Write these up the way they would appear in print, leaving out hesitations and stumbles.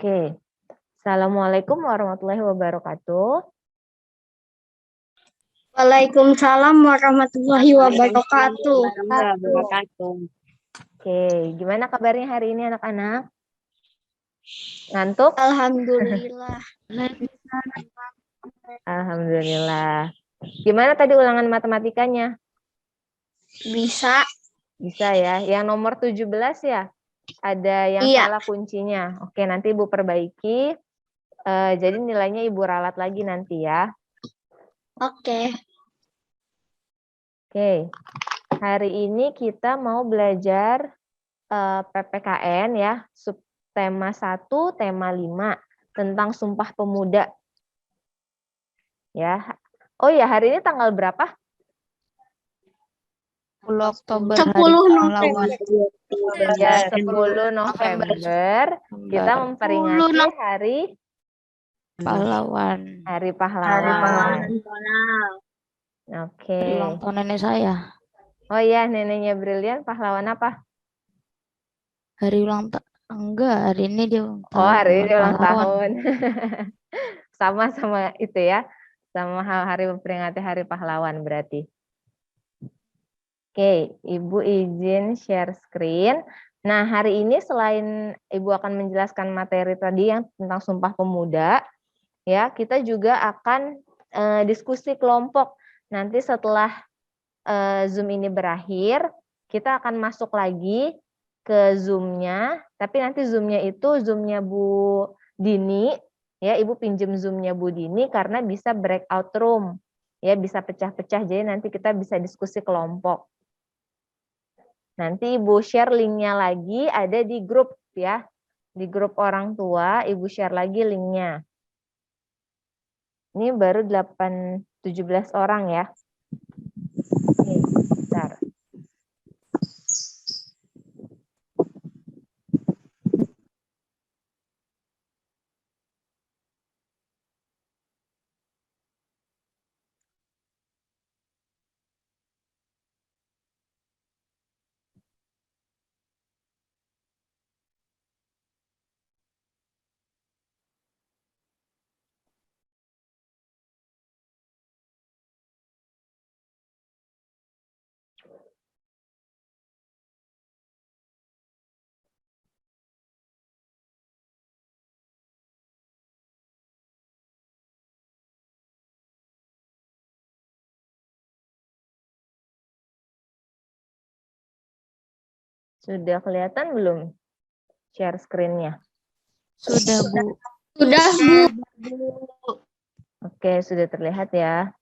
Oke. Assalamualaikum warahmatullahi wabarakatuh. Waalaikumsalam warahmatullahi wabarakatuh. Oke, gimana kabarnya hari ini anak-anak? Ngantuk? Alhamdulillah. Alhamdulillah. Gimana tadi ulangan matematikanya? Bisa. Bisa ya. Yang nomor 17 ya? Ada yang Iya. salah kuncinya. Oke, nanti Ibu perbaiki. Jadi nilainya Ibu ralat lagi nanti ya. Oke. Oke. Hari ini kita mau belajar PPKN ya. Subtema 1, tema 5 tentang Sumpah Pemuda. Ya. Oh ya, hari ini tanggal berapa? 10 Oktober 10 November. Ya, 10 November kita memperingati Hari Pahlawan. Hari Pahlawan. Oke. Ulang tahun nenek saya. Oh iya, neneknya Brilian pahlawan apa? Hari ulang tahun. Enggak, hari ini dia ulang tahun. Oh, hari ini ulang pahlawan. tahun. Sama itu ya. Sama hari memperingati Hari Pahlawan berarti. Oke, Ibu izin share screen. Nah, hari ini selain Ibu akan menjelaskan materi tadi yang tentang Sumpah Pemuda, ya, kita juga akan diskusi kelompok. Nanti setelah Zoom ini berakhir, kita akan masuk lagi ke Zoom-nya, tapi nanti Zoom-nya itu Zoom-nya Bu Dini, ya, Ibu pinjem Zoom-nya Bu Dini karena bisa breakout room, ya, bisa pecah-pecah, jadi nanti kita bisa diskusi kelompok. Nanti Ibu share linknya lagi, ada di grup ya. Di grup orang tua, Ibu share lagi linknya. Ini baru 17 orang ya. Oke, bentar. Sudah kelihatan belum share screen-nya? Sudah, Bu. Sudah, Bu. Oke, sudah terlihat ya.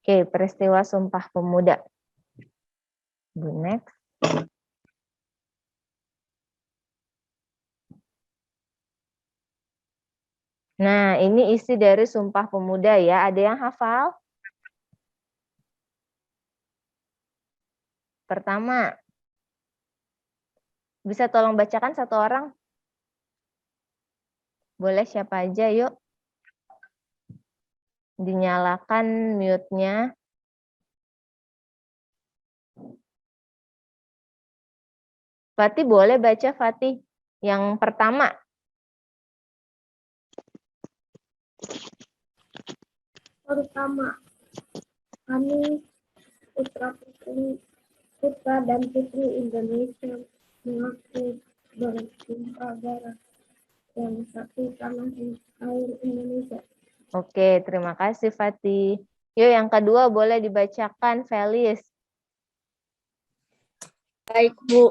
Oke, peristiwa Sumpah Pemuda. Bu, next. Nah, ini isi dari Sumpah Pemuda ya. Ada yang hafal? Pertama, bisa tolong bacakan satu orang? Boleh siapa aja, yuk. Dinyalakan mute-nya. Fatih boleh baca, Fatih. Yang pertama. Pertama, kami putra dan putri Indonesia mengaku bersumpah darah yang satu tanah air Indonesia. Oke, terima kasih Fatih. Yuk, yang kedua boleh dibacakan, Felis. Baik, Bu.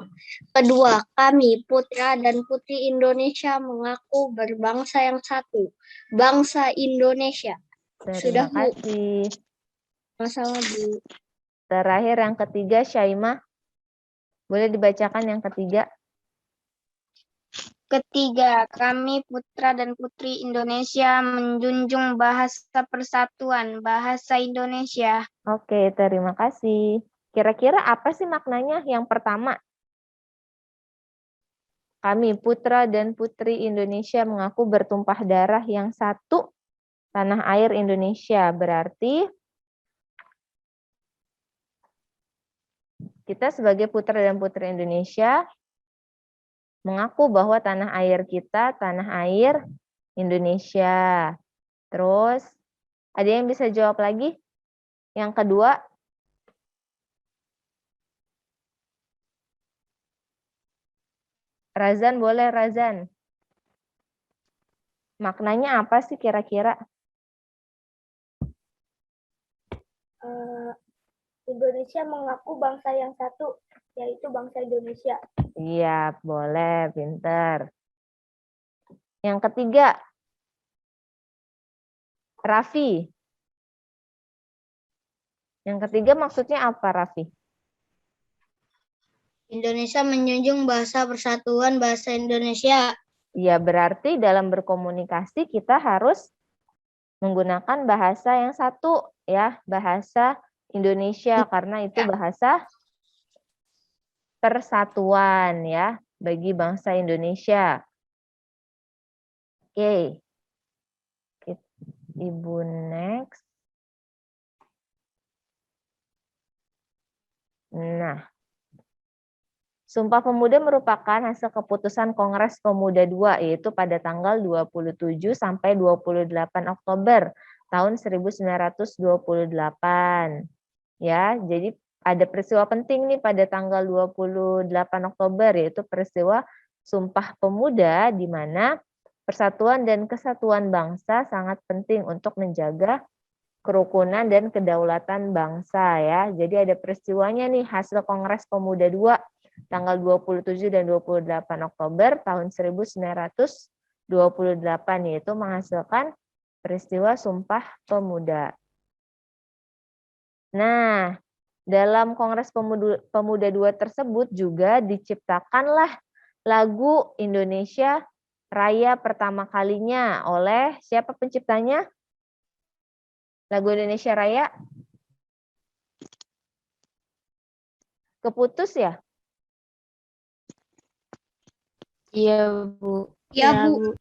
Kedua, kami putra dan putri Indonesia mengaku berbangsa yang satu, bangsa Indonesia. Terima Sudah, Bu. kasih. Masalah, Bu. Terakhir yang ketiga, Syaimah. Boleh dibacakan yang ketiga? Ketiga, kami putra dan putri Indonesia menjunjung bahasa persatuan, bahasa Indonesia. Oke, terima kasih. Kira-kira apa sih maknanya yang pertama? Kami putra dan putri Indonesia mengaku bertumpah darah yang satu, tanah air Indonesia. Berarti Kita sebagai putra dan putri Indonesia mengaku bahwa tanah air kita, tanah air Indonesia. Terus, ada yang bisa jawab lagi? Yang kedua, Razan boleh, Razan. Maknanya apa sih kira-kira? Indonesia mengaku bangsa yang satu, yaitu bangsa Indonesia. Iya, boleh, pinter. Yang ketiga, Raffi. Yang ketiga maksudnya apa, Raffi? Indonesia menjunjung bahasa persatuan bahasa Indonesia. Ya, berarti dalam berkomunikasi kita harus menggunakan bahasa yang satu, ya, bahasa Indonesia, karena itu bahasa persatuan, ya, bagi bangsa Indonesia. Oke. Ibu next. Nah, Sumpah Pemuda merupakan hasil keputusan Kongres Pemuda II, yaitu pada tanggal 27 sampai 28 Oktober tahun 1928. Ya, jadi ada peristiwa penting nih pada tanggal 28 Oktober, yaitu peristiwa Sumpah Pemuda, di mana persatuan dan kesatuan bangsa sangat penting untuk menjaga kerukunan dan kedaulatan bangsa, ya. Jadi ada peristiwanya nih, hasil Kongres Pemuda II tanggal 27 dan 28 Oktober tahun 1928, yaitu menghasilkan peristiwa Sumpah Pemuda. Nah, dalam Kongres Pemuda II tersebut juga diciptakanlah lagu Indonesia Raya pertama kalinya oleh siapa penciptanya? Lagu Indonesia Raya? Keputus ya? Iya, Bu. Ya, Bu.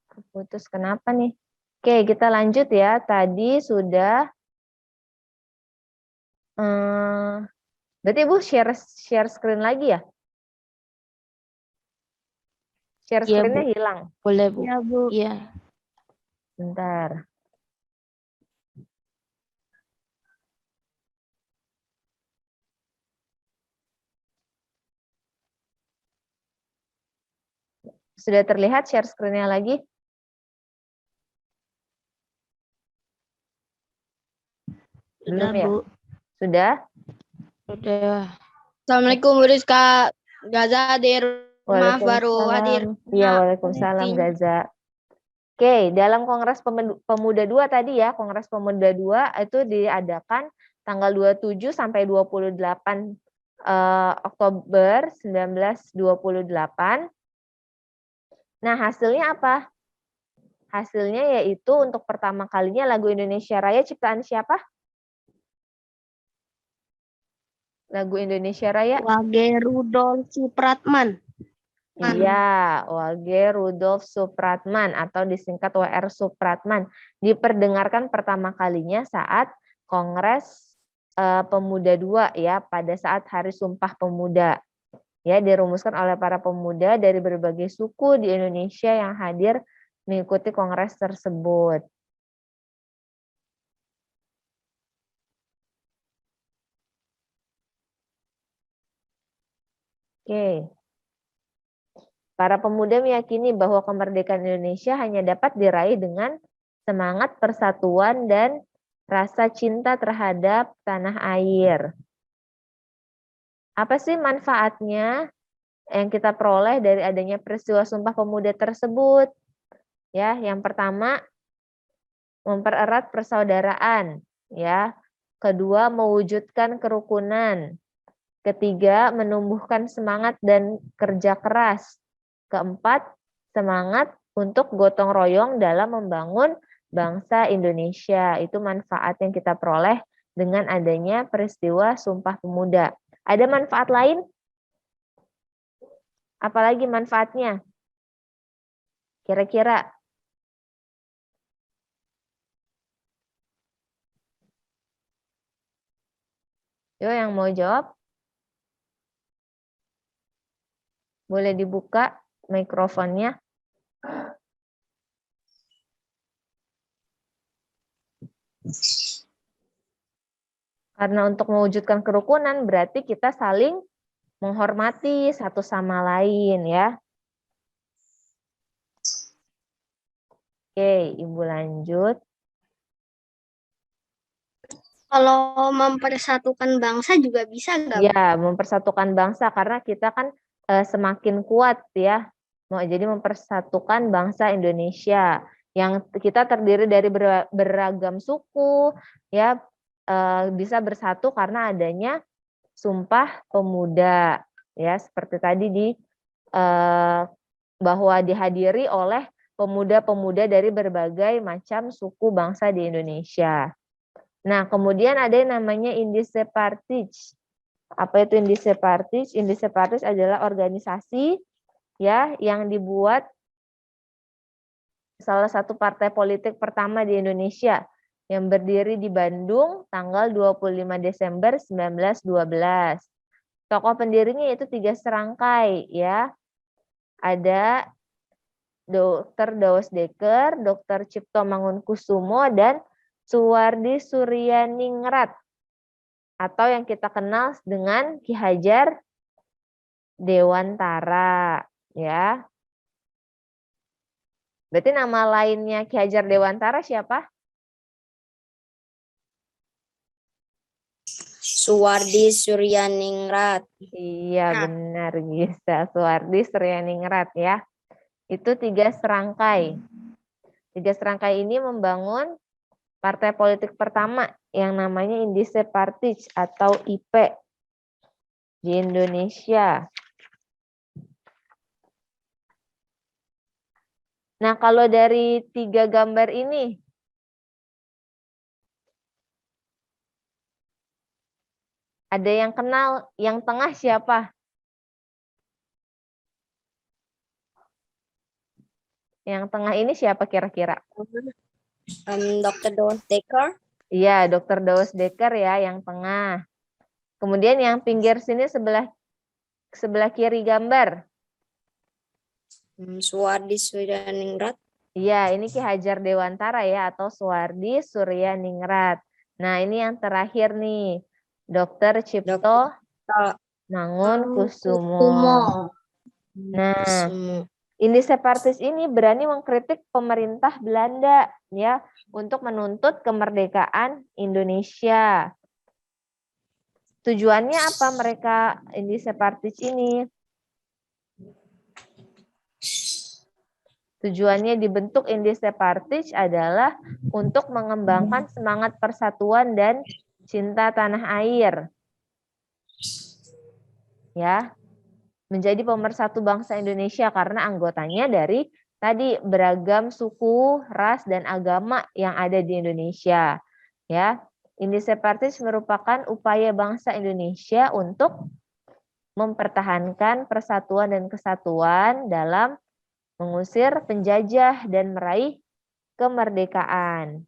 Keputus kenapa nih? Oke, kita lanjut ya. Tadi sudah berarti Ibu share screen lagi ya? Share Iya, screen-nya Bu. hilang. Boleh, Bu. Ya, Bu. Iya. Bentar. Sudah terlihat share screen-nya lagi? Belum ya? Bu. Sudah? Sudah. Assalamualaikum, Bu Rizka. Gaza hadir. Maaf baru hadir. Waalaikumsalam. Iya, waalaikumsalam Gaza. Oke, dalam Kongres Pemuda II tadi ya, Kongres Pemuda II itu diadakan tanggal 27 sampai 28 Oktober 1928. Nah, hasilnya apa? Hasilnya yaitu untuk pertama kalinya lagu Indonesia Raya ciptaan siapa? Lagu Indonesia Raya? Wage Rudolf Supratman. Iya, Wage Rudolf Supratman atau disingkat WR Supratman diperdengarkan pertama kalinya saat Kongres Pemuda II ya, pada saat Hari Sumpah Pemuda. Ya, dirumuskan oleh para pemuda dari berbagai suku di Indonesia yang hadir mengikuti kongres tersebut. Oke. Para pemuda meyakini bahwa kemerdekaan Indonesia hanya dapat diraih dengan semangat persatuan dan rasa cinta terhadap tanah air. Apa sih manfaatnya yang kita peroleh dari adanya peristiwa Sumpah Pemuda tersebut? Ya, yang pertama, mempererat persaudaraan, ya. Kedua, mewujudkan kerukunan. Ketiga, menumbuhkan semangat dan kerja keras. Keempat, semangat untuk gotong royong dalam membangun bangsa Indonesia. Itu manfaat yang kita peroleh dengan adanya peristiwa Sumpah Pemuda. Ada manfaat lain? Apalagi manfaatnya? Kira-kira? Yo, yang mau jawab? Boleh dibuka mikrofonnya. Karena untuk mewujudkan kerukunan berarti kita saling menghormati satu sama lain ya. Oke, Ibu lanjut. Kalau mempersatukan bangsa juga bisa nggak, Bu? Ya, mempersatukan bangsa karena kita kan semakin kuat ya. Jadi mempersatukan bangsa Indonesia yang kita terdiri dari beragam suku ya, bisa bersatu karena adanya Sumpah Pemuda ya, seperti tadi bahwa dihadiri oleh pemuda-pemuda dari berbagai macam suku bangsa di Indonesia. Nah, kemudian ada yang namanya Indische Partij. Apa itu Indische Partij? Indische Partij adalah organisasi ya yang dibuat salah satu partai politik pertama di Indonesia yang berdiri di Bandung tanggal 25 Desember 1912. Tokoh pendirinya itu 3 serangkai ya. Ada Dr. Daus Dekker, Dr. Cipto Mangunkusumo, dan Suwardi Suryaningrat atau yang kita kenal dengan Ki Hajar Dewantara ya. Berarti nama lainnya Ki Hajar Dewantara siapa? Suwardi Suryaningrat. Iya benar Gisa, Suwardi Suryaningrat ya. Itu 3 serangkai. 3 serangkai ini membangun partai politik pertama yang namanya Indische Partij atau IP di Indonesia. Nah, kalau dari 3 gambar ini, ada yang kenal yang tengah siapa? Yang tengah ini siapa kira-kira? Dr. Daus Dekker. Iya, Dr. Daus Dekker ya yang tengah. Kemudian yang pinggir sini sebelah kiri gambar. Suwardi Suryaningrat. Iya, ini Ki Hajar Dewantara ya atau Suwardi Suryaningrat. Nah, ini yang terakhir nih. Dr. Cipto Mangunkusumo. Nah, Indische Partij ini berani mengkritik pemerintah Belanda ya untuk menuntut kemerdekaan Indonesia. Tujuannya apa mereka Indische Partij ini? Tujuannya dibentuk Indische Partij adalah untuk mengembangkan semangat persatuan dan cinta tanah air. Ya, menjadi pemersatu bangsa Indonesia karena anggotanya dari tadi beragam suku, ras dan agama yang ada di Indonesia. Ya, Indische Partij merupakan upaya bangsa Indonesia untuk mempertahankan persatuan dan kesatuan dalam mengusir penjajah dan meraih kemerdekaan.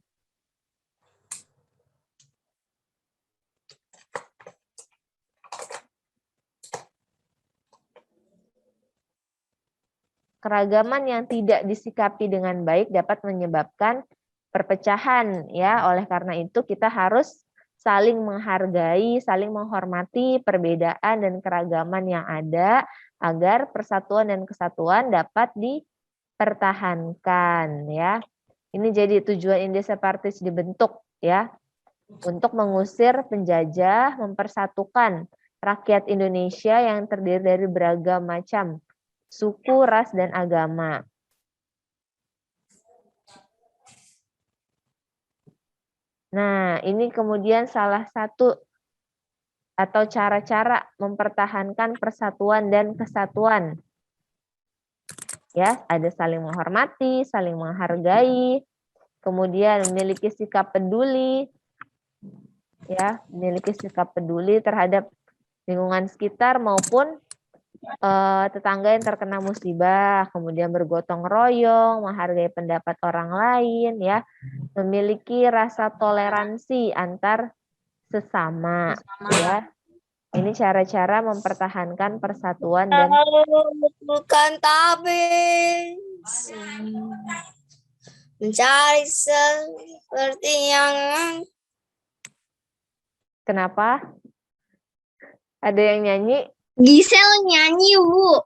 Keragaman yang tidak disikapi dengan baik dapat menyebabkan perpecahan ya. Oleh karena itu kita harus saling menghargai, saling menghormati perbedaan dan keragaman yang ada agar persatuan dan kesatuan dapat dipertahankan ya. Ini jadi tujuan Indische Partij dibentuk ya untuk mengusir penjajah, mempersatukan rakyat Indonesia yang terdiri dari beragam macam suku, ras, dan agama. Nah, ini kemudian salah satu atau cara-cara mempertahankan persatuan dan kesatuan. Ya, ada saling menghormati, saling menghargai, kemudian memiliki sikap peduli, ya, memiliki sikap peduli terhadap lingkungan sekitar maupun tetangga yang terkena musibah, kemudian bergotong royong, menghargai pendapat orang lain, ya, memiliki rasa toleransi antar sesama. Ya. Ini cara-cara mempertahankan persatuan dan Bukan tabis. Mencari seperti yang kenapa? Ada yang nyanyi? Gisel nyanyi, Bu.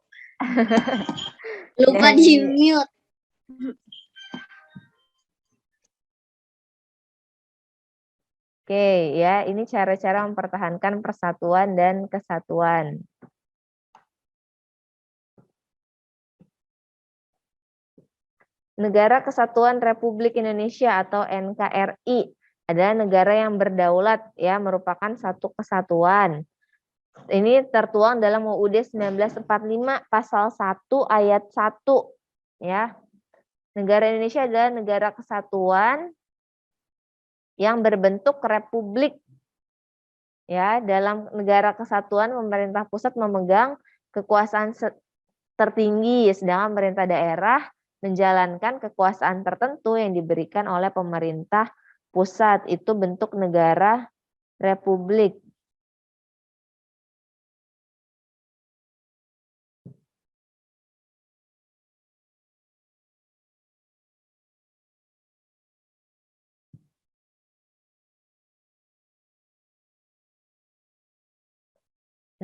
Lupa Nyanyi. di-mute. Oke, ya, ini cara-cara mempertahankan persatuan dan kesatuan. Negara Kesatuan Republik Indonesia atau NKRI adalah negara yang berdaulat, ya, merupakan satu kesatuan. Ini tertuang dalam UUD 1945 pasal 1 ayat 1, ya. Negara Indonesia adalah negara kesatuan yang berbentuk republik. Ya, dalam negara kesatuan pemerintah pusat memegang kekuasaan tertinggi, sedangkan pemerintah daerah menjalankan kekuasaan tertentu yang diberikan oleh pemerintah pusat. Itu bentuk negara republik.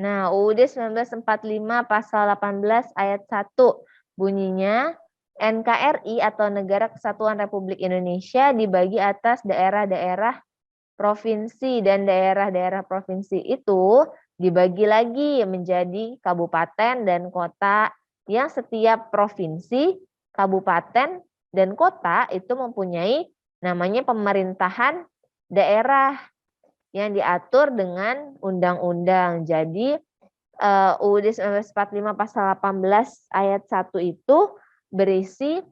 Nah, UUD 1945 pasal 18 ayat 1 bunyinya NKRI atau Negara Kesatuan Republik Indonesia dibagi atas daerah-daerah provinsi, dan daerah-daerah provinsi itu dibagi lagi menjadi kabupaten dan kota, yang setiap provinsi, kabupaten, dan kota itu mempunyai namanya pemerintahan daerah yang diatur dengan undang-undang. Jadi UUD 1945 pasal 18 ayat 1 itu berisi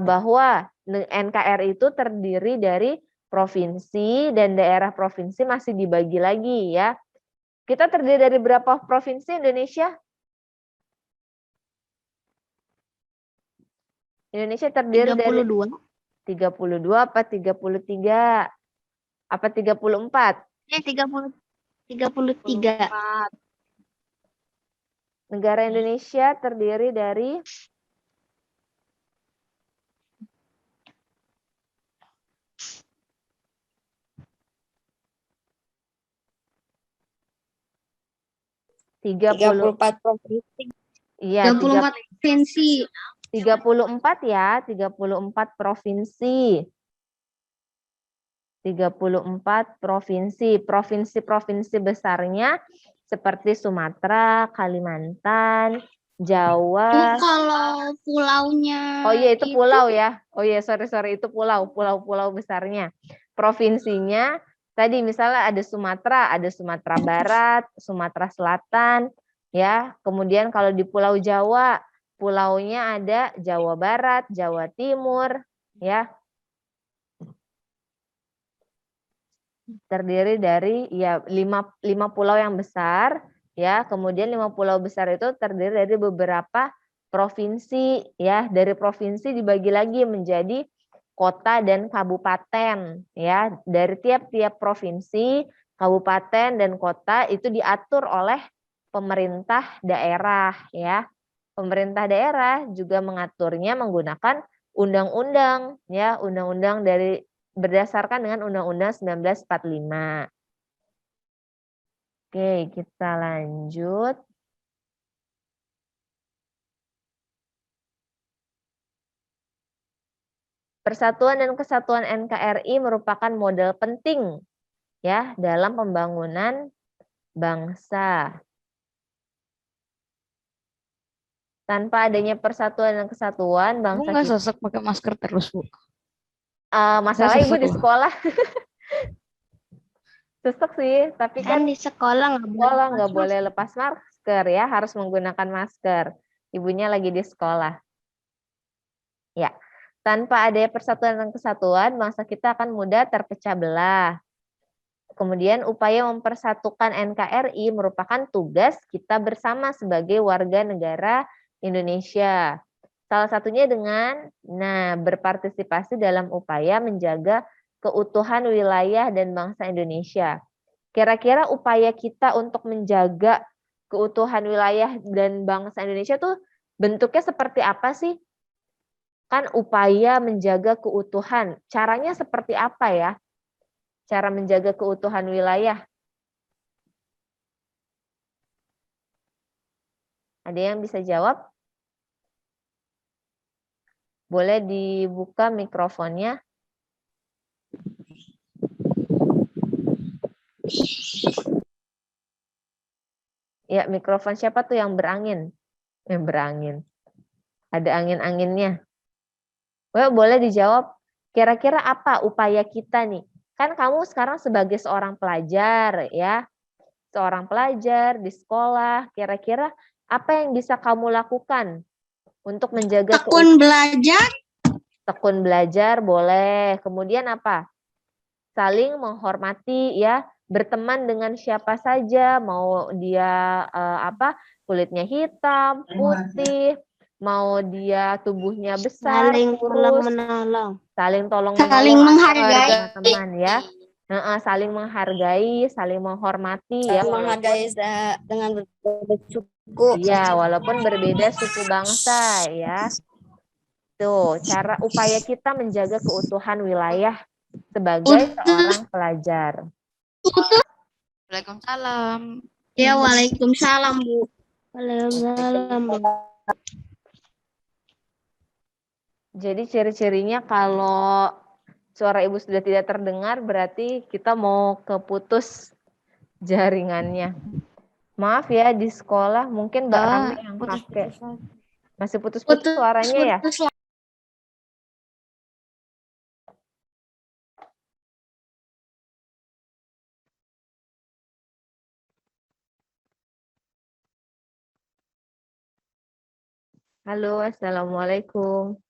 bahwa NKRI itu terdiri dari provinsi, dan daerah provinsi masih dibagi lagi, ya. Kita terdiri dari berapa provinsi Indonesia? Indonesia terdiri dari 32 apa 33? Apa 34? 33. Negara Indonesia terdiri dari 34 provinsi. Iya, 34 provinsi. 34 ya, 34 provinsi. 34 provinsi. Provinsi-provinsi besarnya seperti Sumatera, Kalimantan, Jawa. Kalau pulaunya Oh iya, itu pulau ya. Oh iya, sorry itu pulau besarnya. Provinsinya tadi misalnya ada Sumatera Barat, Sumatera Selatan, ya. Kemudian kalau di Pulau Jawa, pulaunya ada Jawa Barat, Jawa Timur, ya. Terdiri dari ya 5 pulau yang besar, ya. Kemudian 5 pulau besar itu terdiri dari beberapa provinsi, ya. Dari provinsi dibagi lagi menjadi kota dan kabupaten, ya. Dari tiap-tiap provinsi, kabupaten dan kota itu diatur oleh pemerintah daerah, ya. Pemerintah daerah juga mengaturnya menggunakan undang-undang, ya, undang-undang dari berdasarkan dengan Undang-Undang 1945. Oke, kita lanjut. Persatuan dan Kesatuan NKRI merupakan modal penting, ya, dalam pembangunan bangsa. Tanpa adanya persatuan dan kesatuan Aku bangsa nggak kita. sosok pakai masker terus, Bu. Masalah Nggak Ibu di sesek loh. sekolah. Sesek sih, tapi kan di sekolah nggak boleh lepas masker, ya, harus menggunakan masker. Ibunya lagi di sekolah. Ya, tanpa adanya persatuan dan kesatuan, bangsa kita akan mudah terpecah belah. Kemudian upaya mempersatukan NKRI merupakan tugas kita bersama sebagai warga negara Indonesia. Salah satunya dengan berpartisipasi dalam upaya menjaga keutuhan wilayah dan bangsa Indonesia. Kira-kira upaya kita untuk menjaga keutuhan wilayah dan bangsa Indonesia tuh bentuknya seperti apa sih? Kan upaya menjaga keutuhan. Caranya seperti apa ya? Cara menjaga keutuhan wilayah. Ada yang bisa jawab? Boleh dibuka mikrofonnya. Ya, mikrofon siapa tuh yang berangin? Yang berangin. Ada angin-anginnya. Well, boleh dijawab. Kira-kira apa upaya kita nih? Kan kamu sekarang sebagai seorang pelajar ya. Seorang pelajar di sekolah, kira-kira apa yang bisa kamu lakukan untuk menjaga Tekun belajar. tekun belajar boleh. Kemudian apa? Saling menghormati ya, berteman dengan siapa saja, mau dia kulitnya hitam, putih, mau dia tubuhnya besar, Saling kurus, menolong. saling tolong Saling menolong menghargai. teman-teman ya. Saling menghargai, saling menghormati ya, Menghargai dengan bersyukur. iya, walaupun berbeda suku bangsa ya. Tuh, cara upaya kita menjaga keutuhan wilayah sebagai seorang pelajar. Waalaikumsalam. Ya, waalaikumsalam, Bu. Waalaikumsalam. Jadi ciri-cirinya kalau suara ibu sudah tidak terdengar berarti kita mau keputus jaringannya. Maaf ya, di sekolah mungkin Mbak Rami yang pakai. Masih putus-putus suaranya ya? Halo, Assalamualaikum.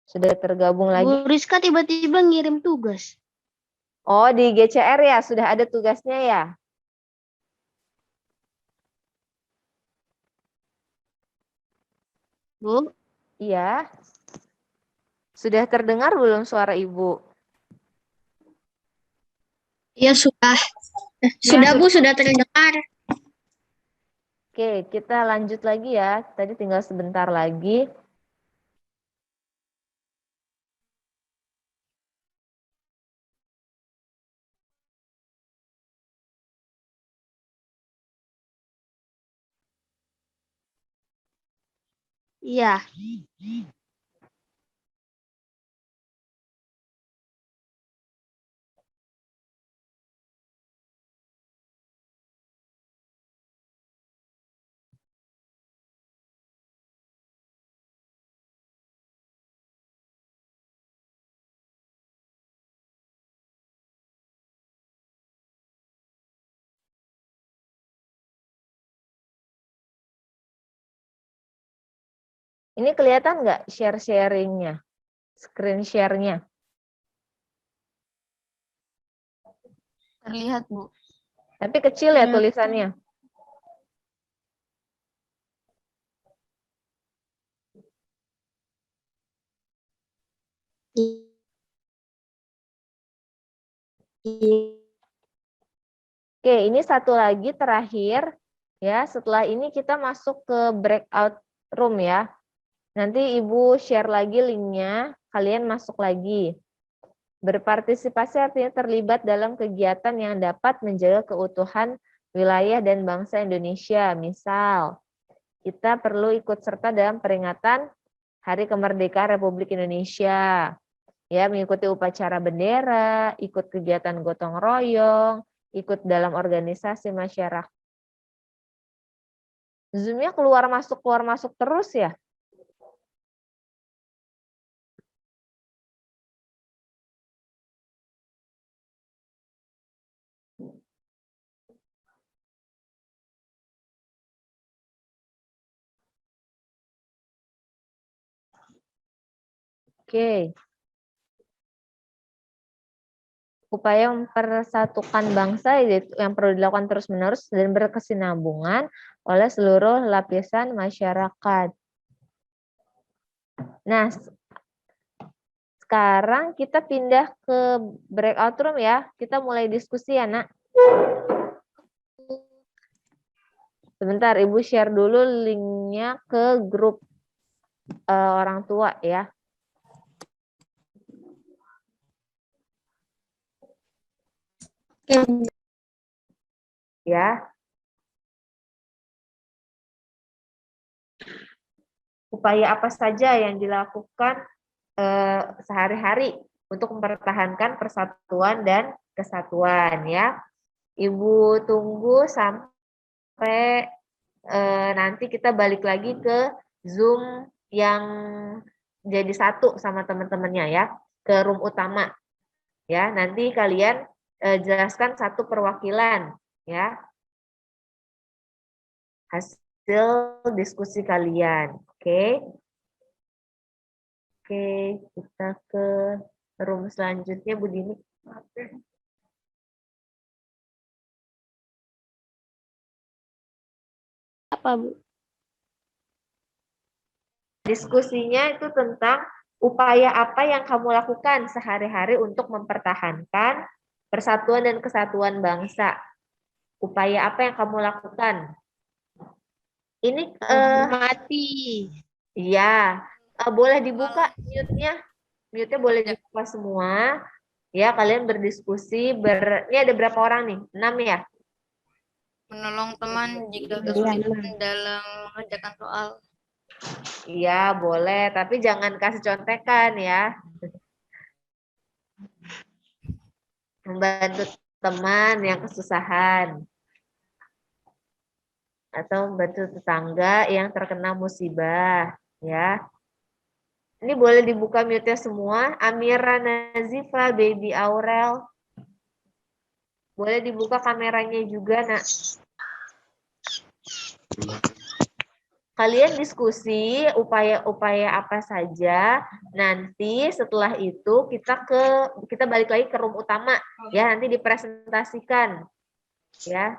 Sudah tergabung lagi? Bu Rizka tiba-tiba ngirim tugas. Oh, di GCR ya? Sudah ada tugasnya ya? Bu? Iya. Sudah terdengar belum suara Ibu? Ya, sudah. Sudah, Bu, sudah terdengar. Oke, kita lanjut lagi ya. Tadi tinggal sebentar lagi. Iya. Ini kelihatan nggak share-sharingnya? Screen share-nya? Terlihat, Bu. Tapi kecil ya tulisannya? Oke, ini satu lagi terakhir. Ya, setelah ini kita masuk ke breakout room ya. Nanti Ibu share lagi linknya, kalian masuk lagi. Berpartisipasi artinya terlibat dalam kegiatan yang dapat menjaga keutuhan wilayah dan bangsa Indonesia. Misal, kita perlu ikut serta dalam peringatan Hari Kemerdekaan Republik Indonesia. Ya, mengikuti upacara bendera, ikut kegiatan gotong royong, ikut dalam organisasi masyarakat. Zoom-nya keluar masuk terus ya? Oke. Upaya mempersatukan bangsa yang perlu dilakukan terus-menerus dan berkesinambungan oleh seluruh lapisan masyarakat. Nah, sekarang kita pindah ke breakout room ya. Kita mulai diskusi ya, Nak. Sebentar, Ibu share dulu linknya ke grup orang tua ya. Ya. Upaya apa saja yang dilakukan sehari-hari untuk mempertahankan persatuan dan kesatuan ya. Ibu tunggu sampai nanti kita balik lagi ke Zoom yang jadi satu sama teman-temannya ya, ke room utama. Ya, nanti kalian jelaskan satu perwakilan ya. Hasil diskusi kalian. Oke. Oke, kita ke room selanjutnya Bu Dini. Apa, Bu? Diskusinya itu tentang upaya apa yang kamu lakukan sehari-hari untuk mempertahankan persatuan dan kesatuan bangsa. Upaya apa yang kamu lakukan? Ini Mati. iya, boleh dibuka mute-nya. Mute-nya boleh dibuka semua. Ya, kalian berdiskusi. Ini ada berapa orang nih? 6 ya? Menolong teman jika kesulitan dalam mengerjakan soal. Iya, boleh. Tapi jangan kasih contekan ya. Membantu teman yang kesusahan. Atau membantu tetangga yang terkena musibah. Ya. Ini boleh dibuka mute-nya semua. Amira Nazifa, Baby Aurel. Boleh dibuka kameranya juga, Nak. Kalian diskusi upaya-upaya apa saja. Nanti setelah itu kita balik lagi ke room utama ya, nanti dipresentasikan ya.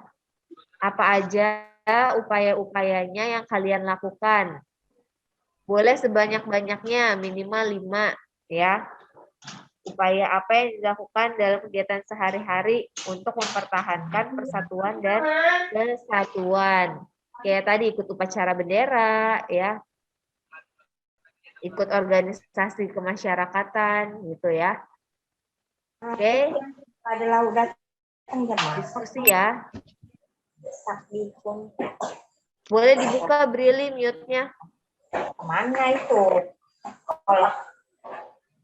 Apa aja upaya-upayanya yang kalian lakukan. Boleh sebanyak-banyaknya, minimal 5 ya. Upaya apa yang dilakukan dalam kegiatan sehari-hari untuk mempertahankan persatuan dan kesatuan. Kayak tadi ikut upacara bendera, ya, ikut organisasi kemasyarakatan, gitu ya. Oke. Diskusi ya. Boleh dibuka Brili mute-nya. Mana itu?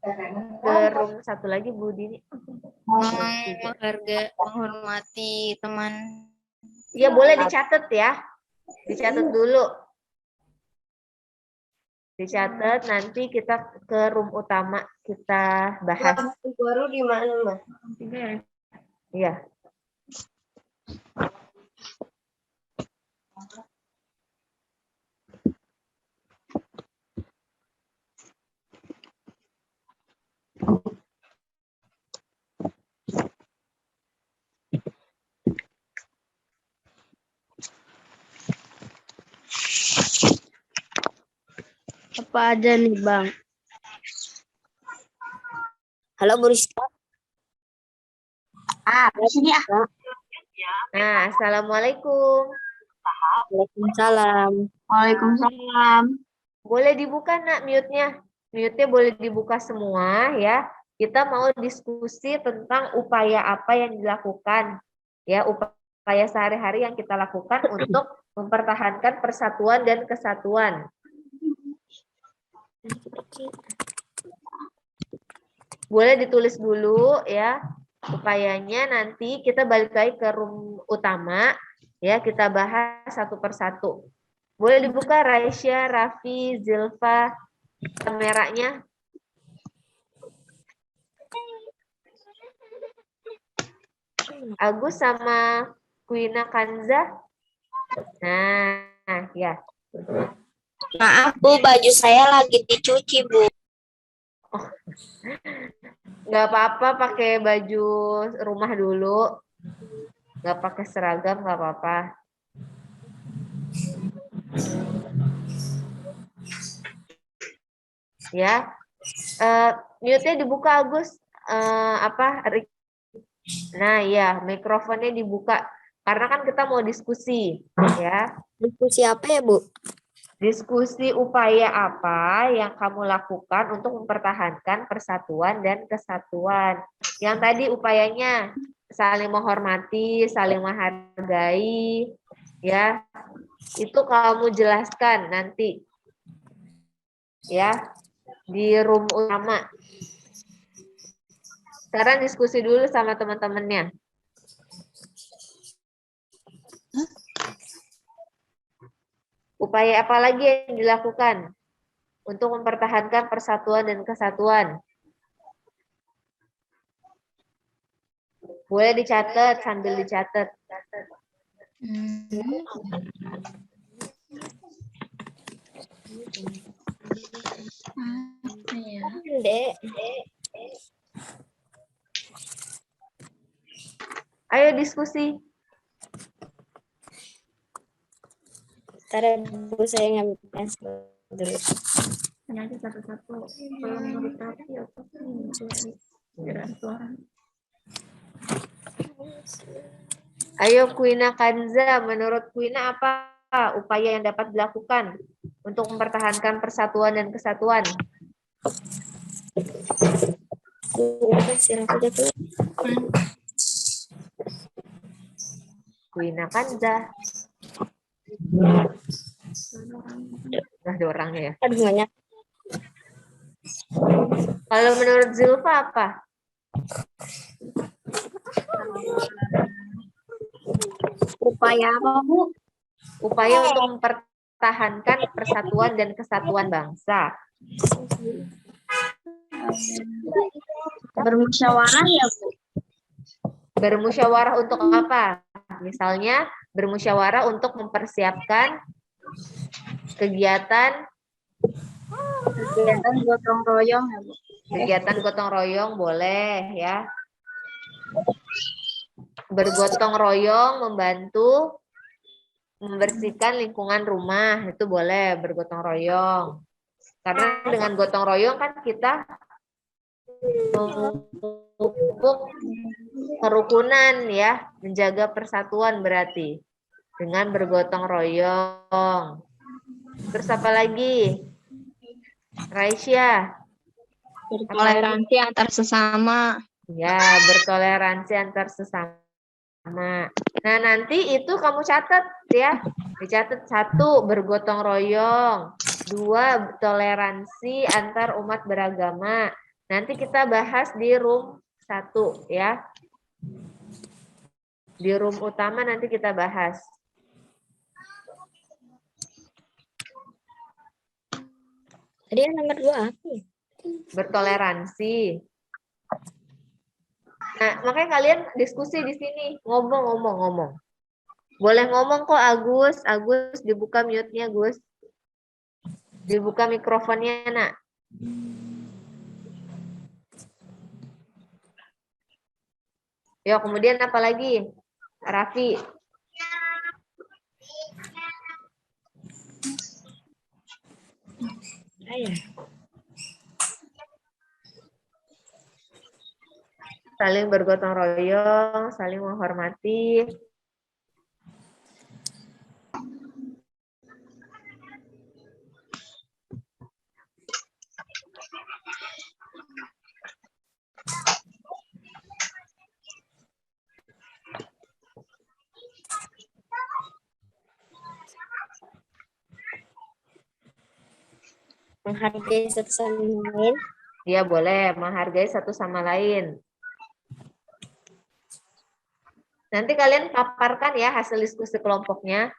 Ke room satu lagi Bu Dini. Menghormati teman. Iya, boleh dicatat ya. Dicatat dulu. Dicatat, nanti kita ke room utama kita bahas. Baru di mana, Mas? Iya. Apa aja nih, Bang? Halo, Bu Rizka. Di sini ah. Nah, Assalamualaikum. Waalaikumsalam. Waalaikumsalam. Boleh dibuka, Nak, mute-nya. Mute-nya boleh dibuka semua ya. Kita mau diskusi tentang upaya apa yang dilakukan. Ya, upaya sehari-hari yang kita lakukan untuk mempertahankan persatuan dan kesatuan. Boleh ditulis dulu ya upayanya, nanti kita balik lagi ke room utama ya, kita bahas satu persatu. Boleh dibuka Raisya, Raffi, Zilfa kameranya. Agus sama Kuina Kanza. Nah, ya. Maaf, Bu, baju saya lagi dicuci, Bu. Nggak apa-apa pakai baju rumah dulu. Nggak pakai seragam, nggak apa-apa. Ya, mute-nya dibuka Agus. Nah, ya, mikrofonnya dibuka. Karena kan kita mau diskusi, ya. Diskusi apa ya, Bu? Diskusi upaya apa yang kamu lakukan untuk mempertahankan persatuan dan kesatuan. Yang tadi upayanya saling menghormati, saling menghargai, ya. Itu kamu jelaskan nanti, ya, di room utama. Sekarang diskusi dulu sama teman-temannya. Upaya apa lagi yang dilakukan untuk mempertahankan persatuan dan kesatuan? Boleh dicatat sambil dicatat. Dek. Ayo diskusi. Ntar ya, Bu, saya ngambil pensel dulu. Ayo Kuina Kanza, menurut Kuina apa upaya yang dapat dilakukan untuk mempertahankan persatuan dan kesatuan? Kuina Kanza. Nah, ada orangnya ya. Aduh, banyak. Kalau menurut Zulfa apa? Upaya apa, Bu? Upaya untuk mempertahankan persatuan dan kesatuan bangsa. Bermusyawarah ya, Bu? Bermusyawarah untuk apa? Misalnya bermusyawarah untuk mempersiapkan kegiatan Gotong royong ya, Bu? kegiatan gotong royong boleh ya. Bergotong royong membantu membersihkan lingkungan rumah itu boleh bergotong royong. Karena dengan gotong royong kan kita memupuk kerukunan ya, menjaga persatuan berarti dengan bergotong royong. Terus apa lagi? Raisya. Bertoleransi antar sesama. Ya, bertoleransi antar sesama. Nah, nanti itu kamu catat ya. Dicatat 1, bergotong royong. 2, toleransi antar umat beragama. Nanti kita bahas di room 1 ya. Di room utama nanti kita bahas. Tadi yang nomor 2 apa ya? Bertoleransi. Nah, makanya kalian diskusi di sini, ngomong. Boleh ngomong kok Agus. Agus dibuka mute-nya, Gus. Dibuka mikrofonnya, Nak. Yo, kemudian apa lagi? Raffi. Saling bergotong royong, saling menghormati. Menghargai satu sama lain. Ya, boleh menghargai satu sama lain. Nanti kalian paparkan ya hasil diskusi kelompoknya.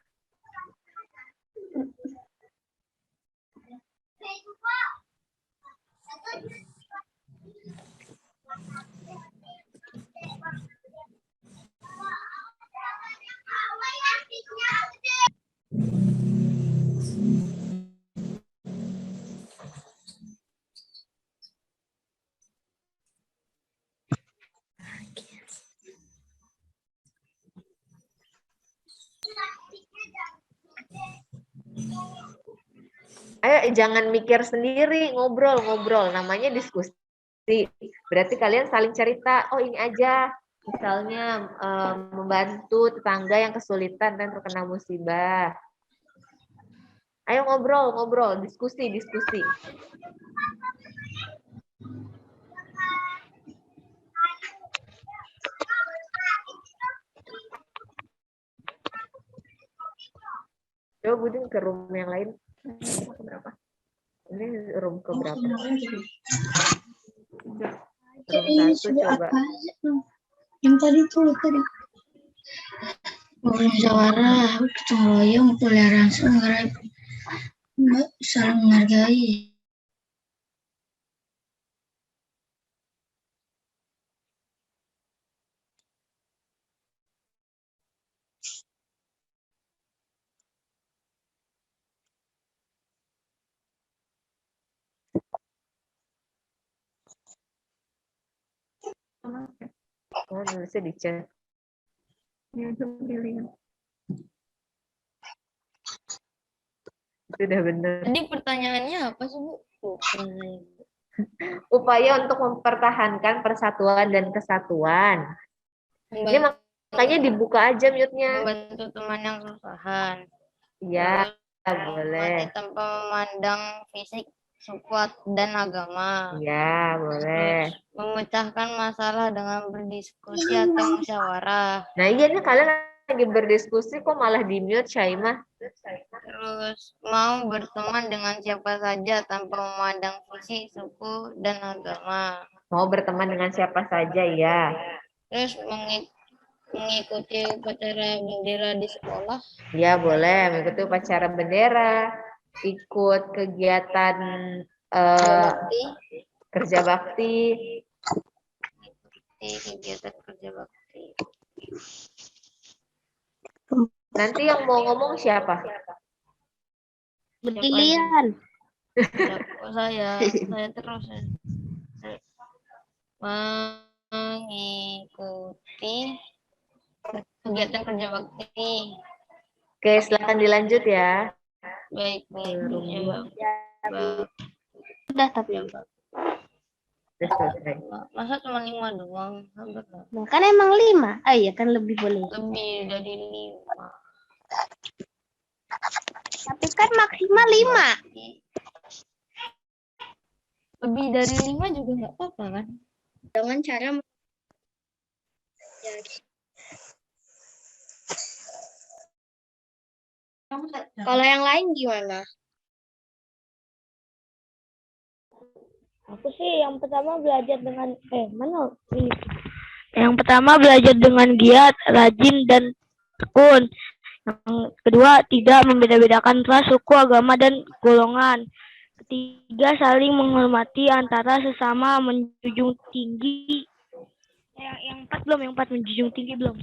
Ayo jangan mikir sendiri, ngobrol. Namanya diskusi. Berarti kalian saling cerita, oh ini aja, Misalnya membantu tetangga yang kesulitan dan terkena musibah. Ayo ngobrol, diskusi. Coba Budin ke room yang lain. Berapa? Ini room ke berapa? Room 1 coba. Yang tadi tadi. Musyawarah, gotong royong, toleransi, saling menghargai. Oh, nulisnya di chat. Sudah benar. Tadi pertanyaannya apa sih, Bu? Upaya untuk mempertahankan persatuan dan kesatuan. Ini makanya dibuka aja mute-nya. Membantu teman yang kesusahan. Iya, boleh. Mati tanpa memandang fisik, suku dan agama. Iya, boleh. Memecahkan masalah dengan berdiskusi atau musyawarah. Nah, iya nih kalian lagi berdiskusi kok malah di-mute, Syaimah. Terus mau berteman dengan siapa saja tanpa memandang fisik, suku, dan agama. Mau berteman dengan siapa saja, ya. Terus mengikuti upacara bendera di sekolah. Iya, boleh. Mengikuti upacara bendera, ikut kegiatan kerja bakti. Kegiatan kerja bakti. Nanti yang mau ngomong siapa? Berlian. Saya terus. Mengikuti kegiatan kerja bakti. Oke, silakan dilanjut ya. Baik, Udah tapi. Udah selesai. Masa cuma 5 doang? Nah, kan emang 5. Ah iya kan lebih boleh. Lebih dari 5. Tapi kan maksimal 5. Lebih dari 5 juga nggak apa-apa kan? Dengan cara kalau yang lain gimana? Aku sih yang pertama belajar dengan Yang pertama belajar dengan giat, rajin dan tekun. Yang kedua tidak membeda-bedakan ras, suku, agama dan golongan. Ketiga saling menghormati antara sesama, menjunjung tinggi. Yang empat menjunjung tinggi belum.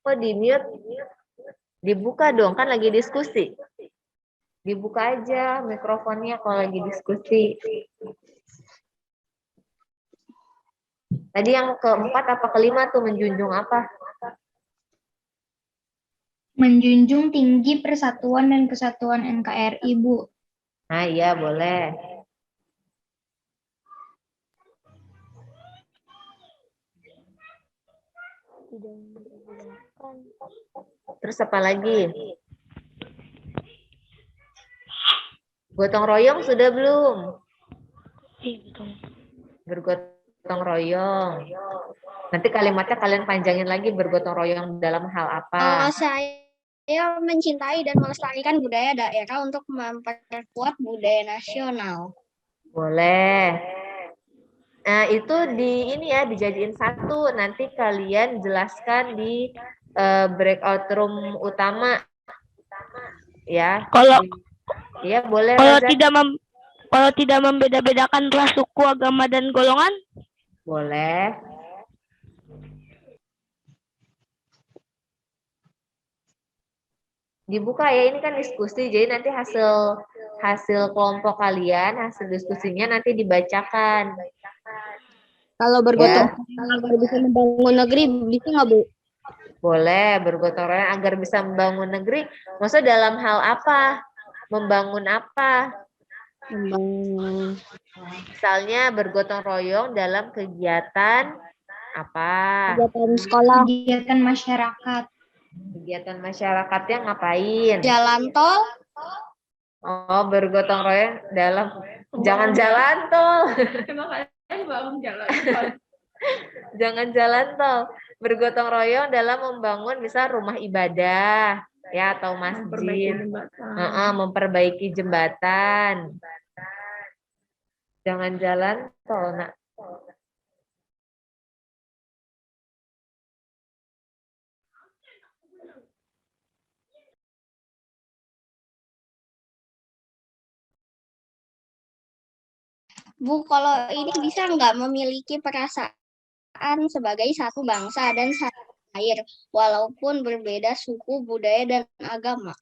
Kok di-mute? Dibuka dong, kan lagi diskusi. Dibuka aja mikrofonnya kalau lagi diskusi. Tadi yang keempat apa kelima tuh menjunjung apa? Menjunjung tinggi persatuan dan kesatuan NKRI, Bu. Nah, iya boleh. Terus apa lagi? Gotong royong sudah belum? Bergotong royong. Nanti kalimatnya kalian panjangin lagi, bergotong royong dalam hal apa? Saya mencintai dan melestarikan budaya daerah untuk memperkuat budaya nasional. Boleh. Nah, itu dijadiin satu. Nanti kalian jelaskan di breakout room utama. Ya. Iya, boleh. Kalau tidak membeda-bedakan ras, suku, agama dan golongan? Boleh. Dibuka ya, ini kan diskusi, jadi nanti hasil kelompok kalian, hasil diskusinya nanti dibacakan. Kalau bergotong agar bisa membangun negeri, bisa nggak, Bu? Boleh, bergotong royong agar bisa membangun negeri. Maksudnya dalam hal apa? Membangun apa? Misalnya bergotong royong dalam kegiatan apa? Kegiatan sekolah. Kegiatan masyarakat. Kegiatan masyarakatnya ngapain? Jalan tol. Oh, bergotong royong dalam jangan jalan tol. Jangan jalan tol. Bergotong royong dalam membangun misal rumah ibadah ya atau masjid. Memperbaiki jembatan. Jangan jalan tol, Nak. Bu, kalau ini bisa nggak memiliki perasaan sebagai satu bangsa dan satu air, walaupun berbeda suku, budaya, dan agama?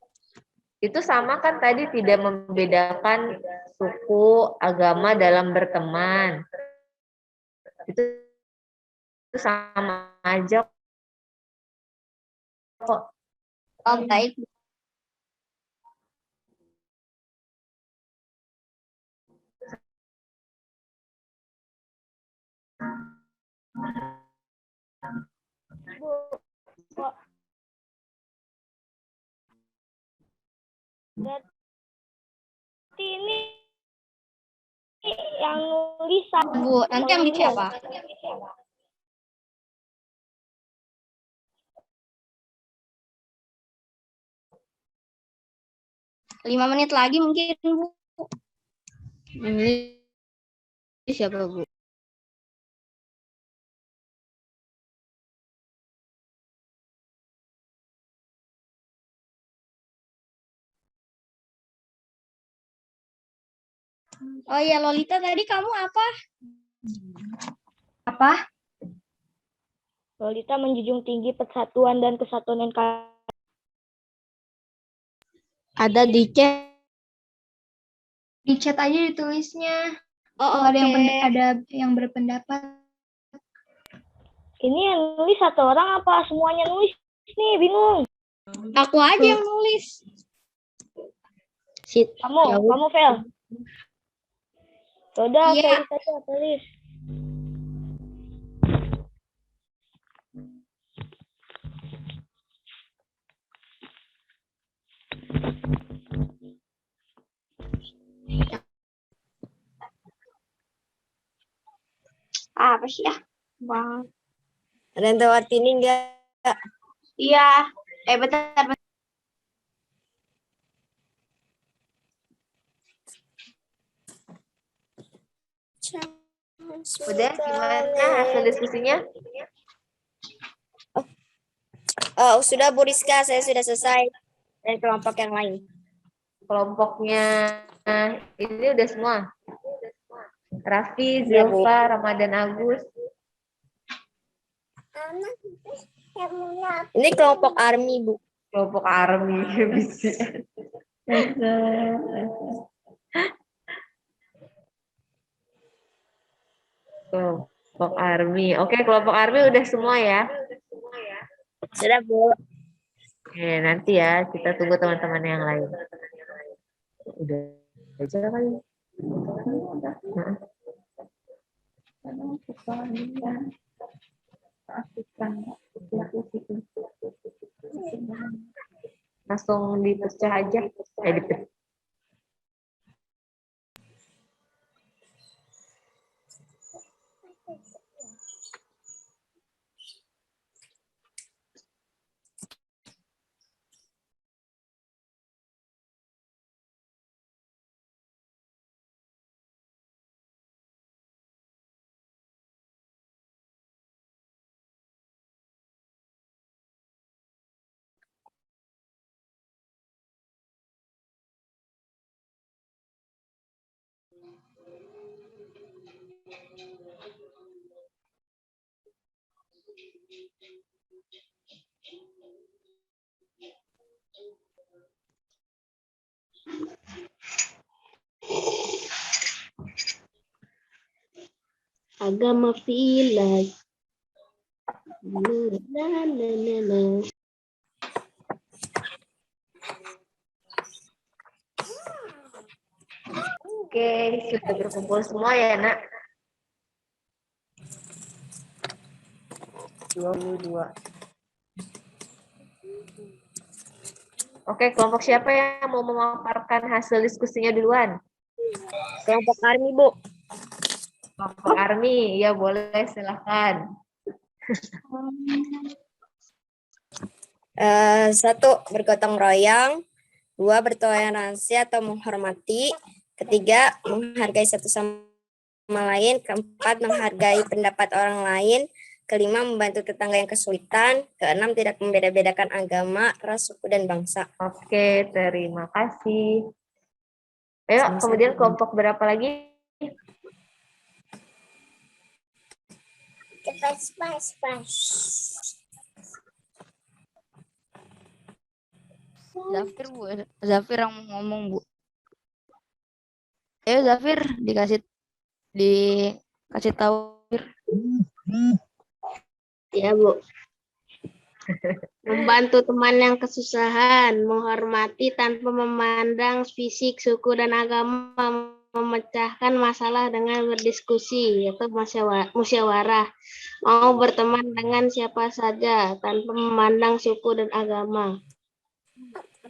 Itu sama kan tadi tidak membedakan suku, agama dalam berteman. Itu sama aja kok. Oh, baik. Berarti ini yang nulis Bu, nanti yang di siapa? Lima menit lagi mungkin, Bu. Ini siapa, Bu? Oh iya, Lolita, tadi kamu apa? Apa? Lolita menjunjung tinggi persatuan dan kesatuan NKRI. Ada di chat. Di chat aja ditulisnya. Oh, Kalau oke. ada yang berpendapat. Ini yang nulis satu orang apa semuanya nulis nih, bingung. Aku aja yang nulis. Kamu Fel. Udah, Iya. Felis aja tulis. Apa sih ya? Bang. Ada yang tahu arti ini enggak? Iya. Bentar. Udah, gimana hasil diskusinya? Sudah Bu Rizka, saya sudah selesai. Dan kelompok yang lain. Kelompoknya ini udah semua. Raffi, Iya, Bu. Zulfa, Ramadan, Agus. Ini kelompok ARMY, Bu. Kelompok ARMY. Kelompok ARMY. Oke, kelompok ARMY udah semua ya. Sudah, Bu. Oke, nanti ya kita tunggu teman-teman yang lain. Udah aja kali. Langsung dipecah aja. Dipecah. Agama filaj. Oke, sudah berkumpul semua ya, Nak? 22. Oke, kelompok siapa yang mau memaparkan hasil diskusinya duluan? Kelompok Army, Bu. Kelompok Army, ya boleh, silahkan. 1. Bergotong royong. 2. Bertoleransi atau menghormati. 3. Menghargai satu sama lain. 4. Menghargai pendapat orang lain. 5. Membantu tetangga yang kesulitan. 6. Tidak membeda-bedakan agama, ras, suku, dan bangsa. Oke, terima kasih. Ayo, Sama-sama. kemudian kelompok berapa lagi? Zafir, Bu. Zafir yang mau ngomong, Bu. Ayo, Zafir, dikasih tahu. Ya, Bu. Membantu teman yang kesusahan, menghormati tanpa memandang fisik, suku, dan agama, memecahkan masalah dengan berdiskusi, yaitu musyawarah, mau berteman dengan siapa saja tanpa memandang suku dan agama,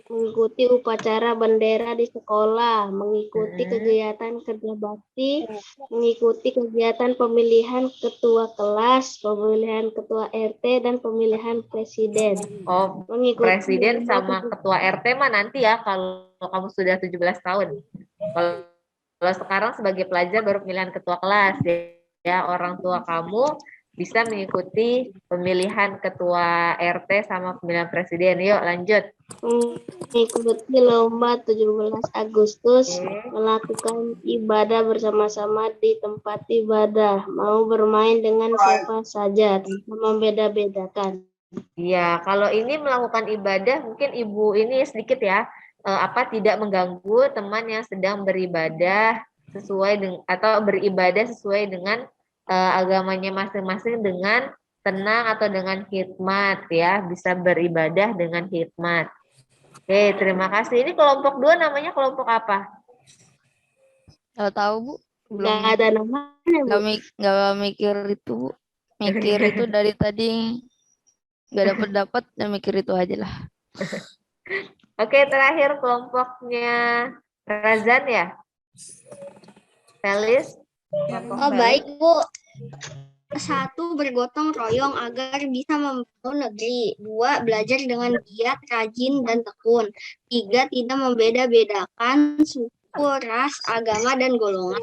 mengikuti upacara bendera di sekolah, mengikuti kegiatan kerja bakti, mengikuti kegiatan pemilihan ketua kelas, pemilihan ketua RT, dan pemilihan presiden. Oh, Mengikuti presiden sama ketua RT mah nanti ya kalau kamu sudah 17 tahun. Kalau sekarang sebagai pelajar baru pemilihan ketua kelas ya, orang tua kamu bisa mengikuti pemilihan ketua RT sama pemilihan presiden. Yuk lanjut. mengikuti lomba 17 Agustus, Oke. melakukan ibadah bersama-sama di tempat ibadah, mau bermain dengan siapa saja tanpa membeda-bedakan. Iya, kalau ini melakukan ibadah mungkin ibu ini sedikit ya, tidak mengganggu teman yang sedang beribadah sesuai dengan atau beribadah sesuai dengan agamanya masing-masing dengan tenang atau dengan hikmat ya, bisa beribadah dengan hikmat. Oke, terima kasih. Ini kelompok 2 namanya kelompok apa? Nggak tahu, Bu. Belum. Nggak ada namanya, Bu. Nggak mikir itu, Bu. Mikir itu dari tadi nggak dapat dan mikir itu aja lah. Oke, terakhir kelompoknya Razan ya? Felis? Oh, baik, Bu. 1. Bergotong royong agar bisa membangun negeri. 2. Belajar dengan giat, rajin, dan tekun. 3. Tidak membeda-bedakan suku, ras, agama, dan golongan.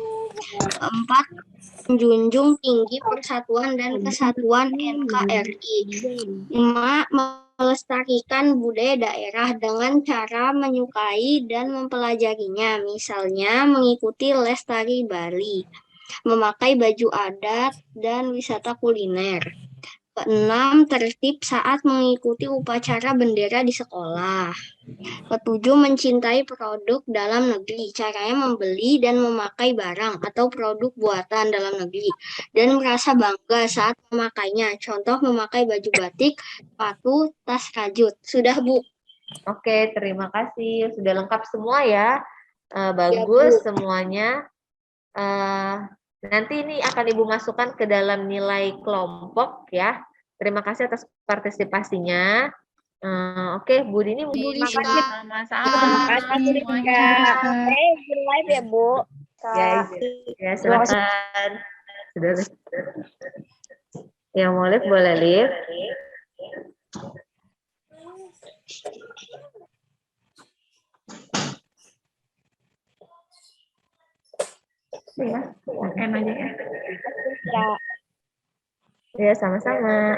4. Menjunjung tinggi persatuan dan kesatuan NKRI. 5. Melestarikan budaya daerah dengan cara menyukai dan mempelajarinya. Misalnya mengikuti les tari Bali, memakai baju adat, dan wisata kuliner. 6. Tertib saat mengikuti upacara bendera di sekolah. 7. Mencintai produk dalam negeri. Caranya membeli dan memakai barang atau produk buatan dalam negeri dan merasa bangga saat memakainya. Contoh memakai baju batik, sepatu, tas rajut. Sudah, Bu. Oke, terima kasih. Sudah lengkap semua ya. Bagus semuanya. Nanti ini akan Ibu masukkan ke dalam nilai kelompok ya. Terima kasih atas partisipasinya. Oke, Bu Dini. Bu Rizka. Terima Sama-sama. kasih, Bu Rizka. Live ya, Bu. Ya, silakan. Sudah. Yang mau live boleh live. Ya, aja ya. Ya, sama-sama.